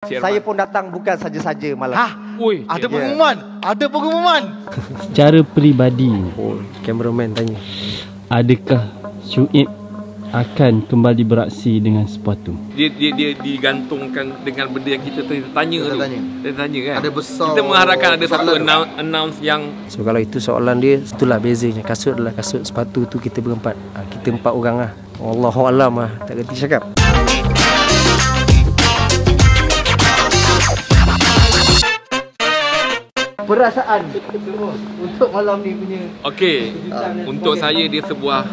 Saya pun datang bukan saja-saja malam. Hah? Oi, ada pengumuman. Ada pengumuman. Secara peribadi, Kameraman tanya, adakah Syuib akan kembali beraksi dengan sepatu? Dia digantungkan dengan benda yang kita tanya tu. Kita tanya kan. Ada besar. Kita mengharapkan ada satu announce yang. so kalau itu soalan dia, itulah bezanya. Kasut adalah kasut, sepatu tu kita berempat. Kita 4 orang lah. Wallahualam lah, tak kerti cakap. Perasaan untuk malam ni punya. Okey, untuk saya dia sebuah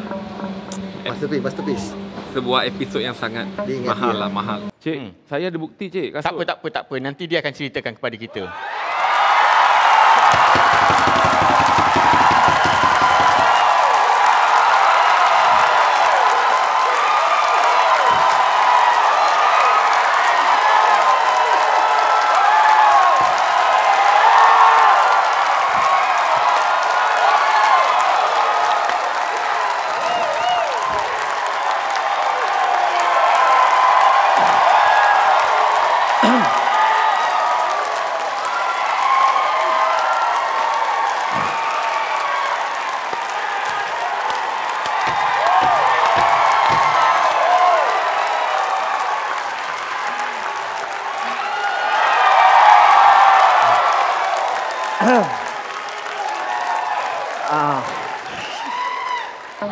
Masterpiece. sebuah episod yang sangat mahal lah, mahal. Cik, saya ada bukti cik. Kasut. Tak apa. Nanti dia akan ceritakan kepada kita.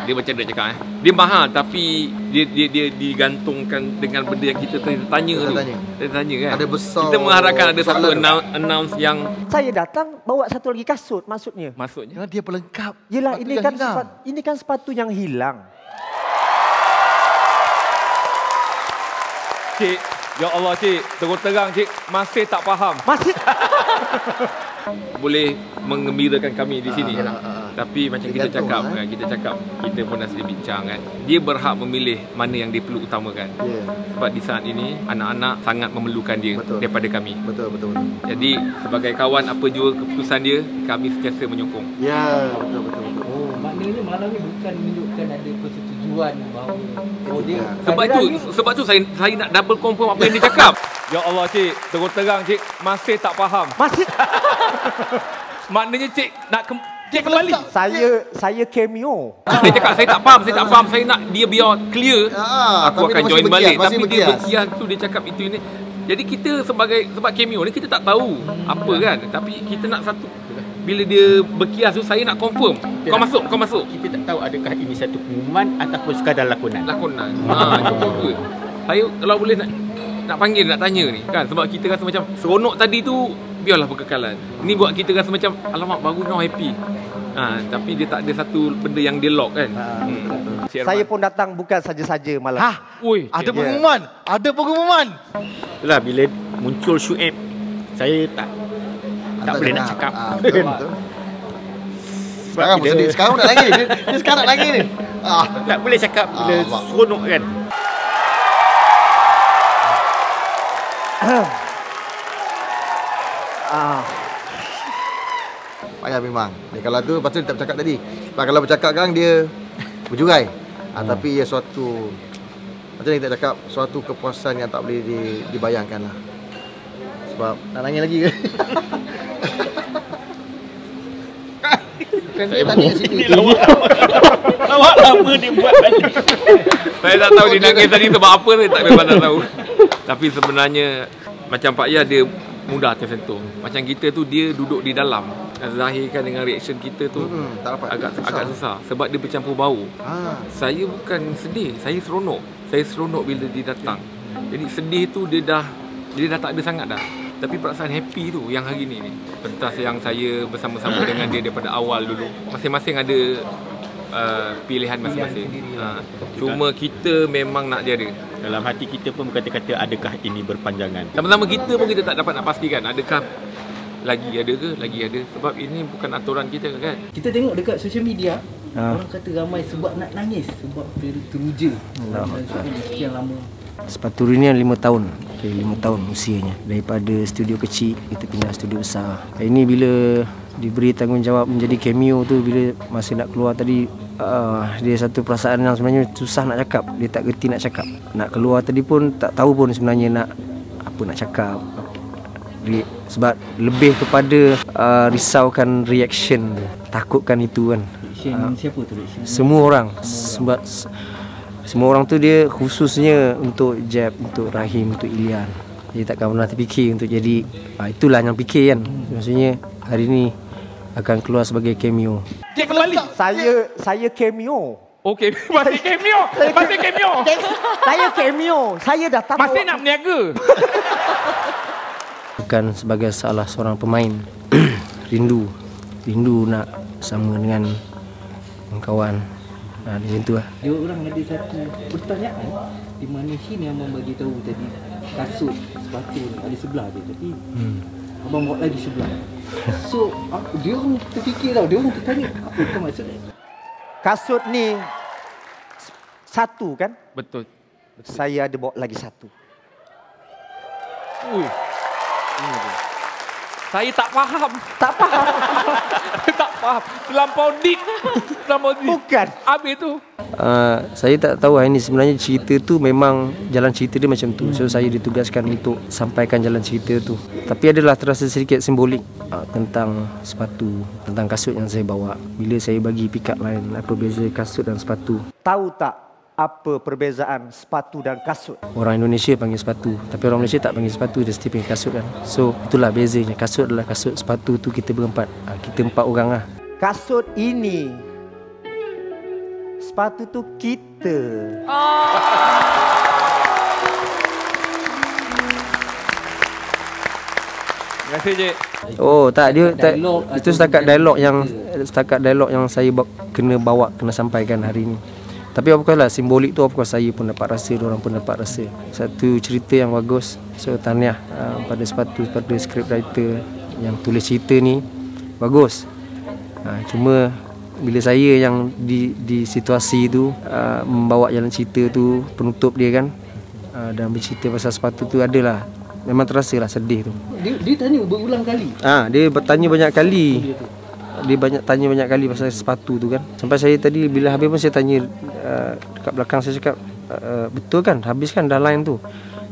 Dia macam dia cakap dia mahal tapi dia digantungkan dengan benda yang kita tanya tu. Kita tanya kan. Ada besar. Kita mengharapkan ada satu announce yang. Saya datang bawa satu lagi kasut, maksudnya. Maksudnya Dia pelengkap. Yelah, Sepatu ini kan sepatu yang hilang. cik, ya Allah cik, terus terang cik, masih tak faham. Masih Boleh mengembirakan kami di sini. Tapi macam kita cakap kan, kita pun dah sedih bincang kan. Dia berhak memilih mana yang dia perlu utamakan. Sebab di saat ini anak-anak sangat memerlukan dia daripada kami. Betul. Jadi sebagai kawan, apa jua keputusan dia, kami sentiasa menyokong. Ya, betul. Oh, maknanya malam ni bukan menunjukkan ada persetujuan bahawa dia. Sebab tu saya nak double confirm apa yang dia cakap. Ya Allah cik, terus terang cik, masih tak faham. Masih Maknanya cik nak cik kembali. Saya cameo. Saya cakap saya tak faham. Saya nak dia biar clear. Aku akan join balik. Tapi dia berkias tu, dia cakap itu ini. Jadi kita sebab cameo ni kita tak tahu apa kan. Tapi kita nak satu. Bila dia berkias tu, saya nak confirm. Kau masuk. Kita tak tahu adakah ini satu pengumuman ataupun sekadar lakonan. Cuba ke. Saya kalau boleh nak panggil, nak tanya ni kan. Sebab kita rasa macam seronok tadi tu, biarlah berkekalan. Ini buat kita rasa macam alamak, baru now happy. Tapi dia tak ada satu benda yang dia lock kan. Saya pun datang bukan saja-saja malam. Hah? Oi, ada pengumuman. Ada pengumuman. Itulah bila muncul Syuib, saya tak boleh nak cakap. Betul. Sekarang pun sedih. Sekarang nak lagi. Dia sekarang nak lagi ni. Tak boleh cakap bila seronok kan. Payah memang. Dia kalau tu pasal dia tak bercakap tadi. Sebab kalau bercakap kan dia berjurai. Tapi ia suatu, macam ni kita cakap, suatu kepuasan yang tak boleh dibayangkan lah. Sebab nak nangis lagi ke? Saya tanya kat sini. Lawak lama dia buat balik. Saya tak tahu dia nangis tadi sebab apa, saya memang tak tahu. Tapi sebenarnya macam Pak Yah, dia mudah tersentuh. Macam kita tu, dia duduk di dalam, zahirkan dengan reaction kita tu agak susah. Sebab dia bercampur bau. Saya bukan sedih, saya seronok. Saya seronok bila dia datang. Jadi sedih tu dia dah tak ada sangat dah. Tapi perasaan happy tu yang hari ni pentas yang saya bersama-sama dengan dia daripada awal dulu. Masing-masing ada pilihan masing-masing. Cuma kita memang nak dia ada. Dalam hati kita pun berkata-kata, adakah ini berpanjangan? Sama-sama kita pun kita tak dapat nak pastikan adakah lagi ada. Sebab ini bukan aturan kita kan. Kita tengok dekat social media, orang kata ramai sebab nak nangis, sebab teruja. Sekian lama. Sepatu ni 5 tahun. 5 tahun usianya. Daripada studio kecil kita pindah studio besar. Ini bila diberi tanggungjawab menjadi cameo tu, bila masa nak keluar tadi, dia satu perasaan yang sebenarnya susah nak cakap. Dia tak gerti nak cakap. Nak keluar tadi pun tak tahu pun sebenarnya nak apa nak cakap. Sebab lebih kepada risaukan reaction, takutkan itu kan. Siapa tu reaction? Semua orang. Sebab semua orang tu dia khususnya untuk Jeb, untuk Rahim, untuk Ilian. Dia takkan pernah terfikir untuk jadi itulah yang fikir kan. Maksudnya hari ni akan keluar sebagai cameo. Cik kembali. Saya cameo. Okey, masih cameo. Masih cameo. Saya cameo. Saya datang. Masih nak berniaga. Bukan sebagai salah seorang pemain. Rindu nak sama dengan kawan. Macam tu lah. Dia orang ada satu pertanyaan di mana Shin yang bagi tahu tadi kasut sepatu ni ada sebelah dia, tapi abang bawa lagi sebelah. So dia orang terfikir tau, dia orang tertanya apa kau maksud dia? Kasut ni satu kan? Betul. Saya ada bawa lagi satu. Ui. Saya tak faham. Tak faham. Tak faham. Terlampau deep. Bukan. Habis tu. Saya tak tahu hari ni sebenarnya cerita tu memang jalan cerita dia macam tu. So saya ditugaskan untuk sampaikan jalan cerita tu. Tapi adalah terasa sedikit simbolik tentang sepatu, tentang kasut yang saya bawa. Bila saya bagi pick up line apa beza kasut dan sepatu. Tahu tak apa perbezaan sepatu dan kasut? Orang Indonesia panggil sepatu, tapi orang Malaysia tak panggil sepatu, dia mesti panggil kasut kan. So itulah bezanya. Kasut adalah kasut, sepatu tu kita berempat. Kita 4 orang lah. Kasut ini, sepatu tu kita. Terima kasih, Cik. Oh tak, dia tak, itu setakat dialog yang saya kena sampaikan hari ni. Tapi of course lah, simbolik tu of course saya pun dapat rasa, diorang pun dapat rasa. Satu cerita yang bagus. So tahniah pada pada scriptwriter yang tulis cerita ni. Bagus. Cuma bila saya yang di situasi tu membawa jalan cerita tu, penutup dia kan, dan bercerita pasal sepatu tu, adalah memang terasa lah sedih tu. Dia tanya berulang kali. Dia bertanya banyak kali. Dia tanya banyak kali pasal sepatu tu kan. Sampai saya tadi bila habis pun saya tanya dekat belakang, saya cakap betul kan, habis kan dah line tu.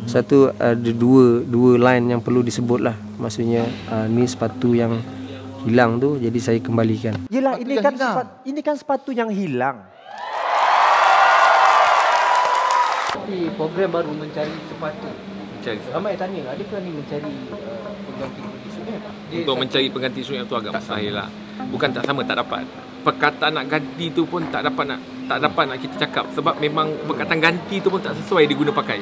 Satu ada dua line yang perlu disebut lah. Maksudnya ni sepatu yang hilang tu, jadi saya kembalikan. Yelah, ini kan sepatu yang hilang. Tapi program baru mencari sepatu. Ramai tanya, adakah ni mencari pengganti sungai? Untuk mencari pengganti sungai tu agak mustahil lah. Bukan tak sama, tak dapat. Perkataan nak ganti tu pun tak dapat nak kita cakap. Sebab memang perkataan ganti tu pun tak sesuai diguna pakai.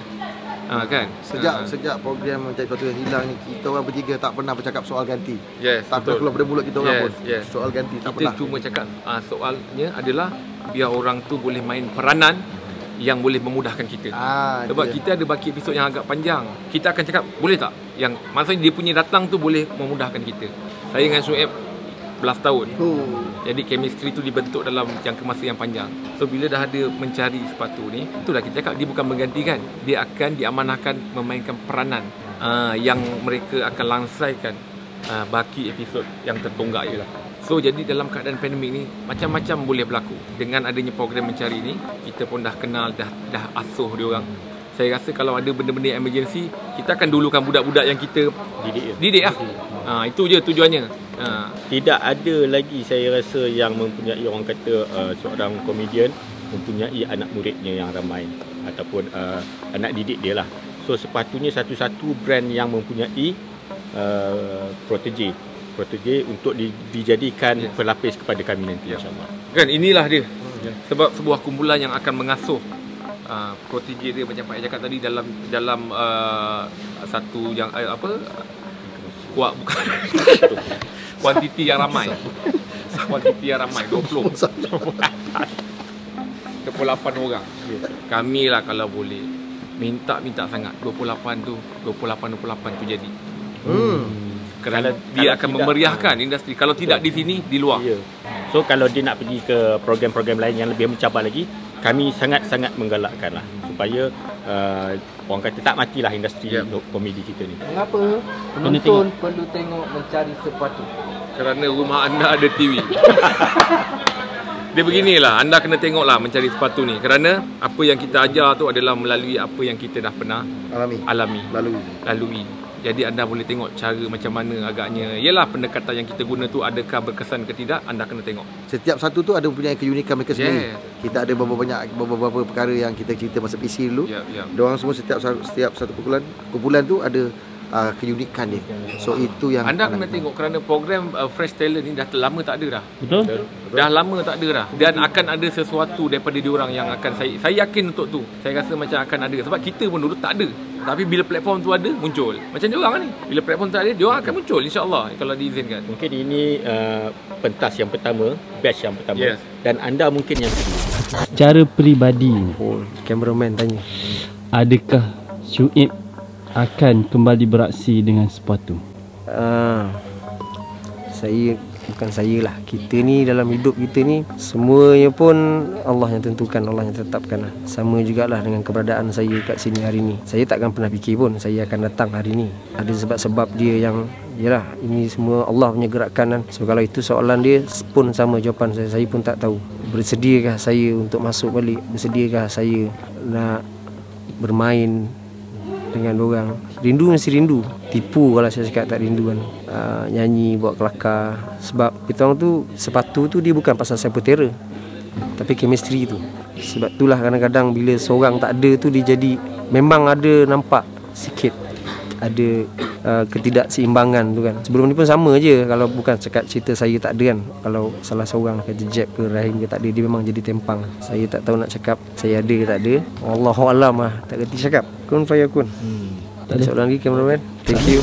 Kan? Sejak program mencari sepatu yang hilang ni, kita orang bertiga tak pernah bercakap soal ganti. Yes, tak pernah keluar dari mulut kita orang pun. Yes. Soal ganti tak kita pernah. Kita cuma cakap soalnya adalah biar orang tu boleh main peranan yang boleh memudahkan kita. Sebab kita ada baki episod yang agak panjang. Kita akan cakap, boleh tak? Yang maksudnya dia punya datang tu boleh memudahkan kita. Saya dengan Sueb belas tahun. Jadi chemistry tu dibentuk dalam jangka masa yang panjang. So bila dah ada mencari sepatu ni, itulah kita cakap dia bukan menggantikan. Dia akan diamanahkan memainkan peranan yang mereka akan langsaikan baki episod yang tertonggak je lah. So jadi dalam keadaan pandemik ni macam-macam boleh berlaku. Dengan adanya program mencari ni, kita pun dah kenal, dah asuh dia orang. Saya rasa kalau ada benda-benda emergency, kita akan dulukan budak-budak yang kita didik lah. Itu je tujuannya. Tidak ada lagi saya rasa yang mempunyai, orang kata seorang komedian mempunyai anak muridnya yang ramai ataupun anak didik dia lah. So sepatunya satu-satu brand yang mempunyai protege untuk dijadikan pelapis kepada kami nanti, insyaAllah. Kan inilah dia. Sebab sebuah kumpulan yang akan mengasuh protege dia, macam Pak cakap tadi, dalam satu yang kuat, bukan kuantiti yang ramai. Kuantiti yang ramai 20 28 orang. Kami lah kalau boleh minta sangat 28 tu jadi. Kerana dia akan memeriahkan industri. Kalau tidak di sini, di luar. So kalau dia nak pergi ke program-program lain yang lebih mencabar lagi, kami sangat-sangat menggalakkan lah supaya orang kata tak matilah industri komedi kita ni. Mengapa penonton perlu tengok mencari sepatu? Kerana rumah anda ada TV. Dia beginilah, anda kena tengoklah mencari sepatu ni. Kerana apa yang kita ajar tu adalah melalui apa yang kita dah pernah alami. Lalui. Jadi anda boleh tengok cara macam mana agaknya. Yalah, pendekatan yang kita guna tu adakah berkesan ke tidak, anda kena tengok. Setiap satu tu ada punya keunikan mereka sendiri. Kita ada beberapa perkara yang kita cerita masa PC dulu. Diorang semua setiap satu kumpulan tu ada keunikan dia. So itu yang anda kena tengok, kerana program Fresh Talent ni dah lama tak ada dah. Betul? Dah lama tak ada dah. Dan akan ada sesuatu daripada diorang yang akan saya yakin untuk tu. Saya rasa macam akan ada. Sebab kita pun dulu tak ada. Tapi bila platform tu ada, muncul. Macam diorang ni. Bila platform tu ada, diorang akan muncul, insya-Allah, kalau diizinkan. Mungkin ini pentas yang pertama, batch yang pertama. Yes. Dan anda mungkin yang kedua. Secara peribadi, Cameraman tanya. adakah Syuib akan kembali beraksi dengan sepatu? Kita ni dalam hidup kita ni semuanya pun Allah yang tentukan, Allah yang tetapkan lah. Sama jugalah dengan keberadaan saya kat sini hari ni. Saya takkan pernah fikir pun saya akan datang hari ni. Ada sebab-sebab dia yang, yalah, ini semua Allah punya gerakan kan. So kalau itu soalan dia pun sama jawapan saya pun tak tahu. Bersediakah saya untuk masuk balik? Bersediakah saya nak bermain dengan orang? Rindu mesti rindu. Tipu kalau saya cakap tak rindu kan. Nyanyi, buat kelakar. Sebab kita orang tu, sepatu tu dia bukan pasal sepatera, tapi chemistry tu. Sebab itulah kadang-kadang bila seorang tak ada tu, dia jadi, memang ada nampak sikit ada ketidakseimbangan tu kan. Sebelum ni pun sama je. Kalau bukan cakap cerita saya tak ada kan, kalau salah seorang kata Jeb ke Rahim ke tak ada, dia memang jadi tempang. Saya tak tahu nak cakap saya ada ke tak ada. Wallahualam lah, tak kerti cakap. Kun fayakun. Tak ada soalan lagi, cameraman. Thank you.